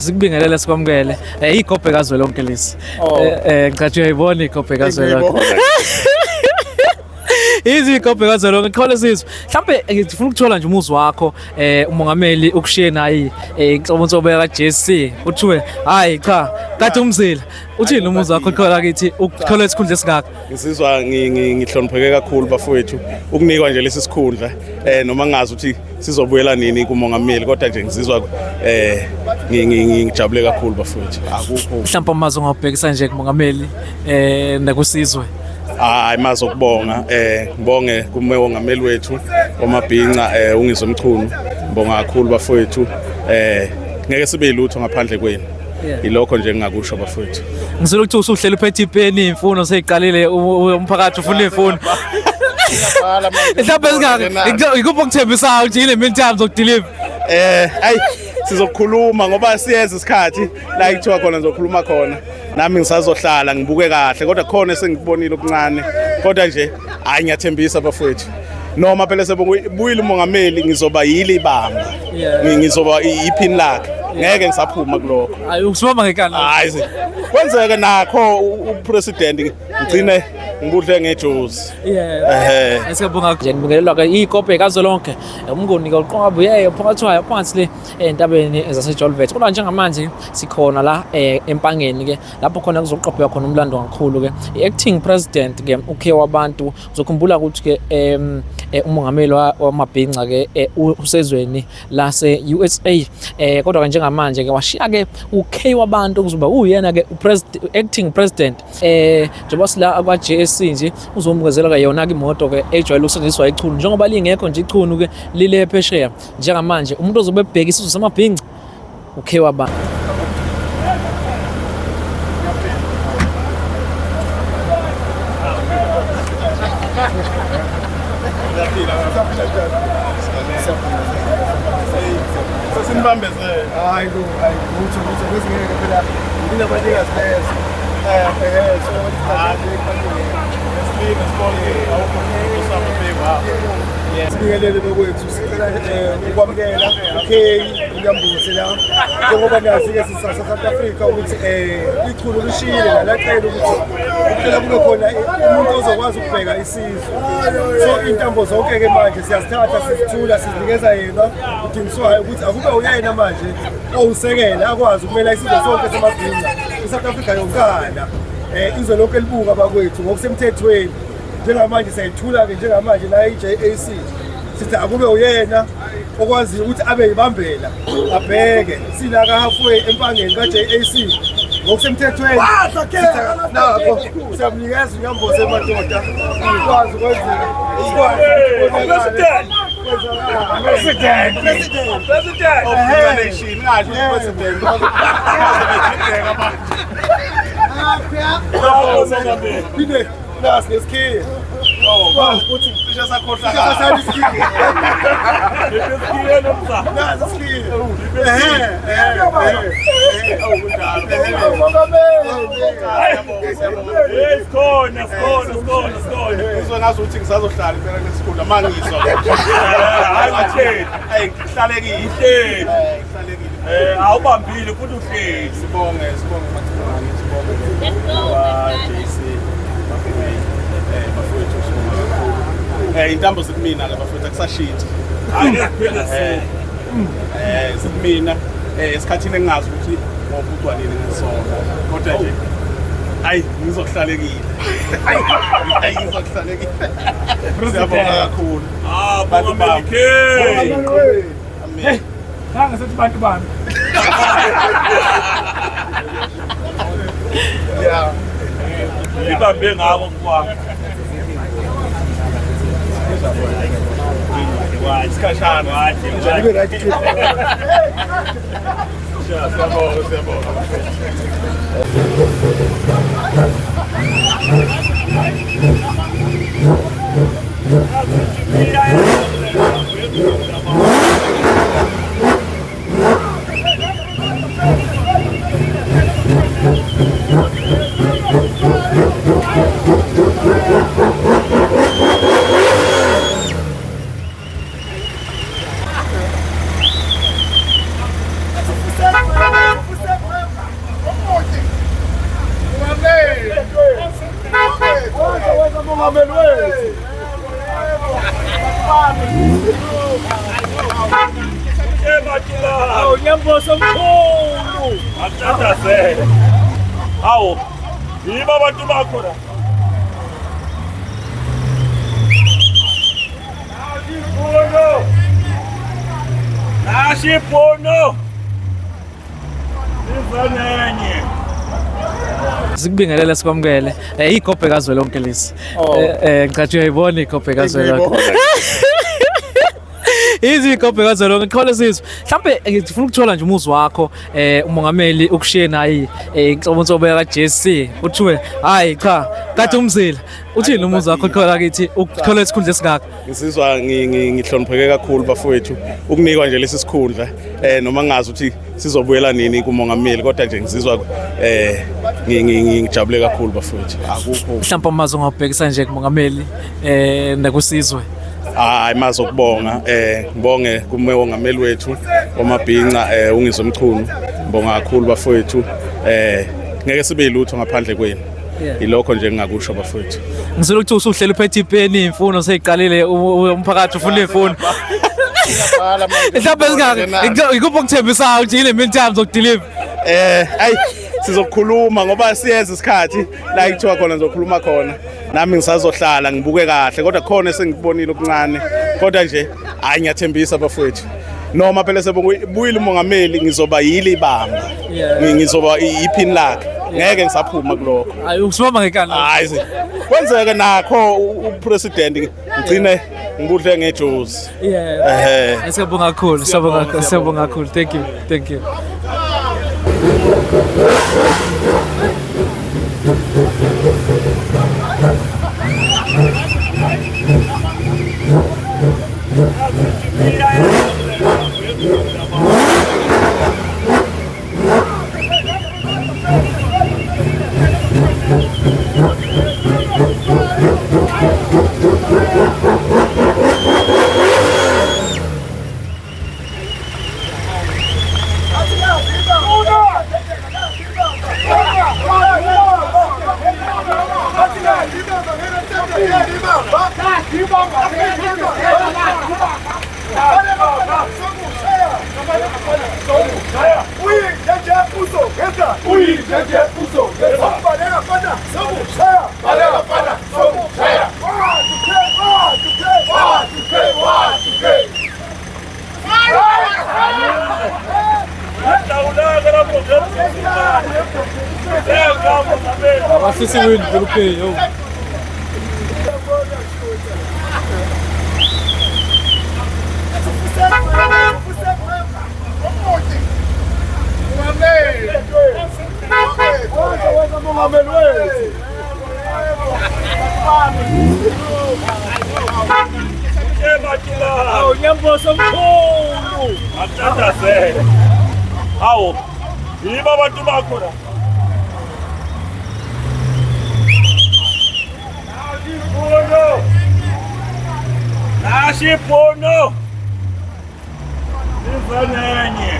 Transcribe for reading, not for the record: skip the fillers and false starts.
Sikubingelele sikwamukele. Igobhe kazwelonke lesi. Ngicathi uyayibona igobhe kazwelonke. Izigobhe kazwelonke khona sizwe. Mhlambe ngifuna ukuthola nje umuzwa wakho umongameli ukushiye nayi ngicabanga ubeka ka-JSC uthiwe hayi cha kade umzila. Uthini umuzwa wakho khona kithi ukuthola isikhundla esingaka? Ngizizwa ngihlonipheke kakhulu bafowethu ukunikwa nje lesi sikhundla noma ngazi ukuthi sizobuyela nini kumongameli kodwa nje ngizizwa ngijabule kakhulu bafowethu. Akukho mhlawumbe amazwi ongawubhekisa nje kumongameli nakusizwe. Hayi mazo kubonga ngibonge kumongameli wethu oMabhinca ungizwe Mchunu ngibonga kakhulu bafowethu ngeke sibe lutho ngaphandle kwenu. Ilokho nje engakusho bafowethu. Ngizolo ukuthi usuhlela uphethe ipeni imfuno seyiqalile umphakathi ufuna imfuno. Mhlawumbe singaka ikuphi okuthembisayo ukuthi ile meantime zokudeliver? Hayi sizokhuluma ngoba siyeza isikhathi la kuthiwa khona ngizokhuluma khona. Nami ngisazohlala ngibuke kahle kodwa khona sengikubonile okuncane kodwa nje hayi ngiyathembisa bafowethu noma phela sebuyile umongameli ngizoba yile ibamba ngizoba iphini lakhe ngeke ngisaphuma kuloko. Hayi usibamba ngekani? Hayi kwenzeka nakho upresident ngicine ngibudle ngejozi. Esiyabonga nje ngibingelelwa ke igobhe kazwelonke umngoni kaQwaqwa yeyo phakathi wayo phansi le entabeni zaseJolvet. Kodwa njengamanje sikhona la empangeni ke lapho khona kuzoqopheka khona umlando kakhulu ke i-acting president ke ukhe wabantu uzokhumbula ukuthi ke umongameli waMabhinca ke usezweni lase USA kodwa njengamanje ke washiya ke ukhe wabantu kuzoba uyena ke acting president njengoba sila akwa JSC nje uzombukezela ke yona ke imoto ke ejwayele ukusebenziswa ichunu njengoba lingekho nje ichunu ke lile phesheya njengamanje umuntu ozobe ebheka isizwe samaBhinca ukhe wabantu. Sinibambezele hayi ngutho kwesingeke phela nginabalikazi bese so sibingelele bokwethu sicela ukwamukela okay unyambuze la ngoba nazi-ke South Africa ukuthi ichulu lishile lalacela ukuthi kuphela kube khona umuntu ozokwazi ukubheka isizwe so intambo zonke-ke manje siyazithatha sizithula sizinikeza yena udingiswayo ukuthi akube uyena manje owusekela akwazi ukumela isizwe sonke samaBhinca iSouth Africa yonkana izwe lonke elibuka bakwethu ngokusemthethweni njengamanje sayithula-ke njengamanje la i-JAC sithi akube uyena okwazi ukuthi abe yibambela abheke silaka halfway empangeni ka-JAC ngokusemthethweni nakho siyamnikeza unyamboze madoda ikwazi ukwenzeka President Nas ngesikhiye. Ukuthi cishe sakhohlwa kahle. Isikhiye. Isikhiye nomsa. Nas isikhiye. Sikhona. Ngizonazi ukuthi ngisazohlala impela lesikhulu mangizwa. Hayi watheni. Hayi ngihlalekile. Ngihlalekile. Awubambile futhi uhleli. Sibonge mathimani sibonge. JC. Intambo zikumina la bafethu akusashintsha. Hayi zikumina esikhathini engazi ukuthi ngobudwa nini ngisona. Kodwa nje hayi ngizohlalekile. Hayi ngizohlalekile. Siyabonga kakhulu. Bongameli K. Amen. Nganga sethi bantu bami. Yeah. Ibambe ngako kwakho. Isikashana wathi njalo right clip. Siyabonga. somkhulu. Atatazele. Hawu. Yiba abantu bakho la. Nashipono. Ifanenye. Sikubingelele sikwamukele. Igobhe kazwelonke lesi. Ngicathi uyayibona igobhe kazwelonke. Izigobhe kazwelonke khona sizwe. Mhlambe ngifuna ukuthola nje umuzwa wakho umongameli ukushiye nayi inhlobonhlobo ka JC uthiwe hayi cha kade umzila. Uthini umuzwa wakho khona kithi ukuthola isikhundla esingaka? Ngisizwa ngihlonipheke kakhulu bafowethu ukunikwa nje lesi sikhundla noma ngazi ukuthi sizobuyela nini kumongameli kodwa nje ngizizwa ngijabule kakhulu bafowethu akukho Mhlawumbe amazi ongabhekisa nje kumongameli nakusizwe. Hayi mazo kubonga ngibonge kumongameli wethu oMabhinca ungizwe Mchunu ngibonga kakhulu bafowethu ngeke sibe yilutho ngaphandle kwenu ilokho nje engakusho bafowethu Ngizolo ukuthi usuhleli uphethe ipeni imfuno seyiqalile umphakathi ufuna imfuno Mhlawumbe singaka ikuphi okuthembisayo ukuthi ile mini time zokudeliver ayi sizokhuluma ngoba siyeza isikhathi la kuthiwa khona ngizokhuluma khona nami ngisazohlala ngibuke kahle kodwa khona sengikubonile okuncane kodwa nje hayi ngiyathembisa bafowethu noma phela sebuyile umongameli ngizoba yile ibamba ngizoba iphini lakhe ngeke ngisaphuma kuloko hayi ukusibamba ngekani hayi kwenzeka nakho upresident ngicine ngibudle ngejozi Siyabonga kakhulu siyabonga kakhulu thank you Sisi win Philippines yo. Nyambo somkhulu. Atatazele. Hawu. Yiba abantu bakho la. Nashipono. Ifanenye.